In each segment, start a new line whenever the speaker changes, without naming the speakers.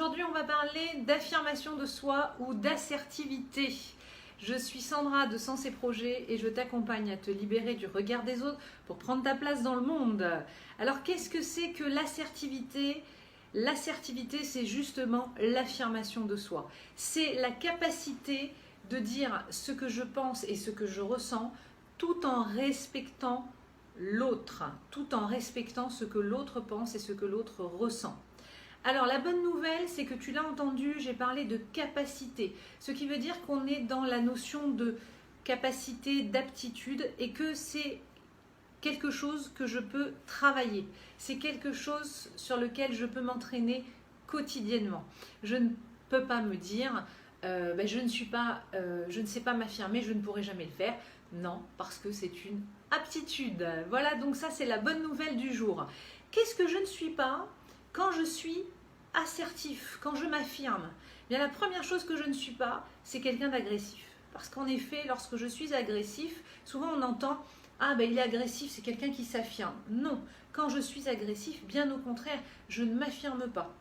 aujourd'hui on va parler d'affirmation de soi ou d'assertivité. Je suis Sandra de Sens et Projets et je t'accompagne à te libérer du regard des autres pour prendre ta place dans le monde. Alors qu'est-ce que c'est que l'assertivité ? L'assertivité, c'est justement l'affirmation de soi. C'est la capacité de dire ce que je pense et ce que je ressens tout en respectant l'autre, tout en respectant ce que l'autre pense et ce que l'autre ressent. Alors la bonne nouvelle, c'est que tu l'as entendu, j'ai parlé de capacité, ce qui veut dire qu'on est dans la notion de capacité, d'aptitude et que c'est quelque chose que je peux travailler. C'est quelque chose sur lequel je peux m'entraîner quotidiennement. Je ne peux pas me dire je ne sais pas m'affirmer, je ne pourrai jamais le faire. Non, parce que c'est une aptitude. Voilà, donc ça c'est la bonne nouvelle du jour. Qu'est-ce que je ne suis pas quand je suis assertif, quand je m'affirme? Bien, la première chose que je ne suis pas, c'est quelqu'un d'agressif. Parce qu'en effet, lorsque je suis agressif, souvent on entend « Ah ben il est agressif, c'est quelqu'un qui s'affirme ». Non, quand je suis agressif, bien au contraire, je ne m'affirme pas.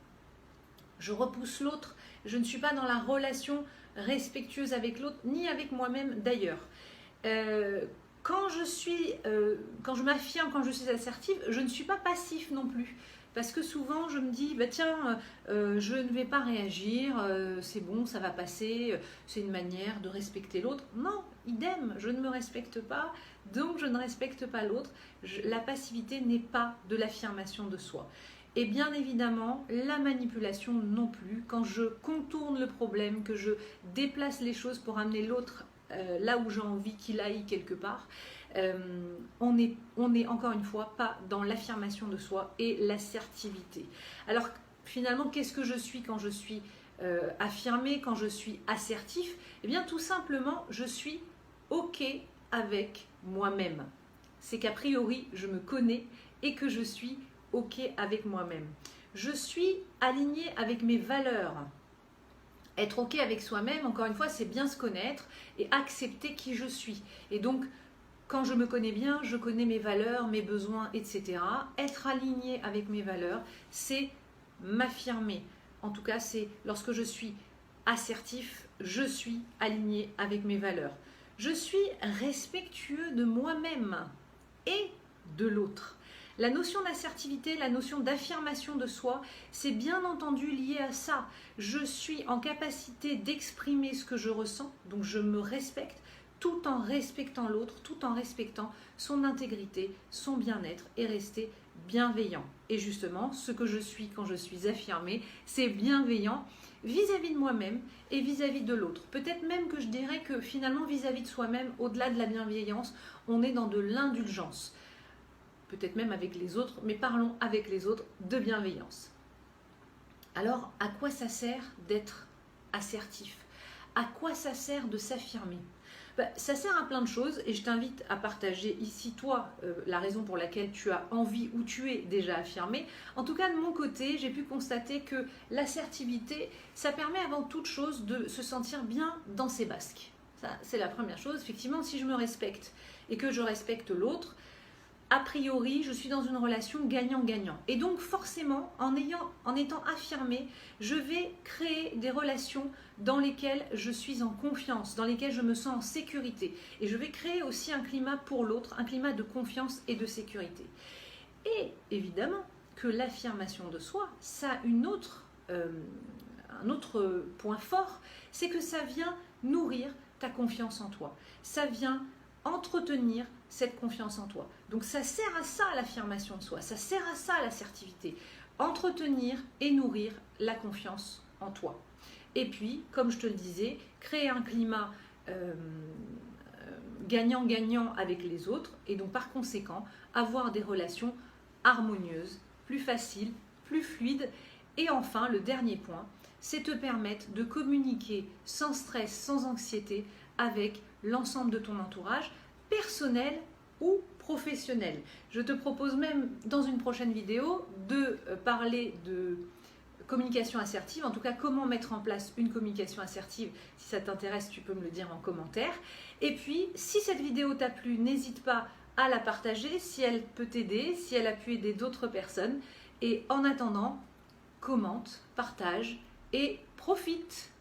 Je repousse l'autre, je ne suis pas dans la relation respectueuse avec l'autre, ni avec moi-même d'ailleurs. Quand je m'affirme, quand je suis assertive, je ne suis pas passif non plus. Parce que souvent, je me dis, je ne vais pas réagir, c'est bon, ça va passer, c'est une manière de respecter l'autre. Non, idem, je ne me respecte pas, donc je ne respecte pas l'autre. La passivité n'est pas de l'affirmation de soi. Et bien évidemment, la manipulation non plus. Quand je contourne le problème, que je déplace les choses pour amener l'autre là où j'ai envie qu'il aille quelque part, on est encore une fois pas dans l'affirmation de soi et l'assertivité. Alors finalement, qu'est-ce que je suis quand je suis affirmé, quand je suis assertif? Eh bien tout simplement, je suis OK avec moi-même. C'est qu'a priori, je me connais et que je suis OK avec moi-même. Je suis alignée avec mes valeurs. Être OK avec soi-même, encore une fois, c'est bien se connaître et accepter qui je suis. Et donc, quand je me connais bien, je connais mes valeurs, mes besoins, etc. Être aligné avec mes valeurs, c'est m'affirmer. En tout cas, c'est lorsque je suis assertif, je suis aligné avec mes valeurs. Je suis respectueux de moi-même et de l'autre. La notion d'assertivité, la notion d'affirmation de soi, c'est bien entendu lié à ça. Je suis en capacité d'exprimer ce que je ressens, donc je me respecte, tout en respectant l'autre, tout en respectant son intégrité, son bien-être et rester bienveillant. Et justement, ce que je suis quand je suis affirmée, c'est bienveillant vis-à-vis de moi-même et vis-à-vis de l'autre. Peut-être même que je dirais que finalement, vis-à-vis de soi-même, au-delà de la bienveillance, on est dans de l'indulgence. Peut-être même avec les autres, mais parlons avec les autres de bienveillance. Alors, à quoi ça sert d'être assertif? À quoi ça sert de s'affirmer? Ça sert à plein de choses et je t'invite à partager ici, toi, la raison pour laquelle tu as envie ou tu es déjà affirmé. En tout cas, de mon côté, j'ai pu constater que l'assertivité, ça permet avant toute chose de se sentir bien dans ses basques. Ça, c'est la première chose. Effectivement, si je me respecte et que je respecte l'autre, a priori, je suis dans une relation gagnant-gagnant. Et donc, forcément, en étant affirmée, je vais créer des relations dans lesquelles je suis en confiance, dans lesquelles je me sens en sécurité. Et je vais créer aussi un climat pour l'autre, un climat de confiance et de sécurité. Et évidemment que l'affirmation de soi, ça a un autre point fort, c'est que ça vient nourrir ta confiance en toi. Ça vient entretenir cette confiance en toi. Donc ça sert à ça l'affirmation de soi, ça sert à ça l'assertivité. Entretenir et nourrir la confiance en toi. Et puis, comme je te le disais, créer un climat gagnant-gagnant avec les autres et donc par conséquent avoir des relations harmonieuses, plus faciles, plus fluides. Et enfin, le dernier point, c'est te permettre de communiquer sans stress, sans anxiété avec l'ensemble de ton entourage, personnel ou professionnel. Je te propose même dans une prochaine vidéo de parler de communication assertive, en tout cas comment mettre en place une communication assertive. Si ça t'intéresse, tu peux me le dire en commentaire. Et puis, si cette vidéo t'a plu, n'hésite pas à la partager si elle peut t'aider, si elle a pu aider d'autres personnes. Et en attendant, commente, partage et profite.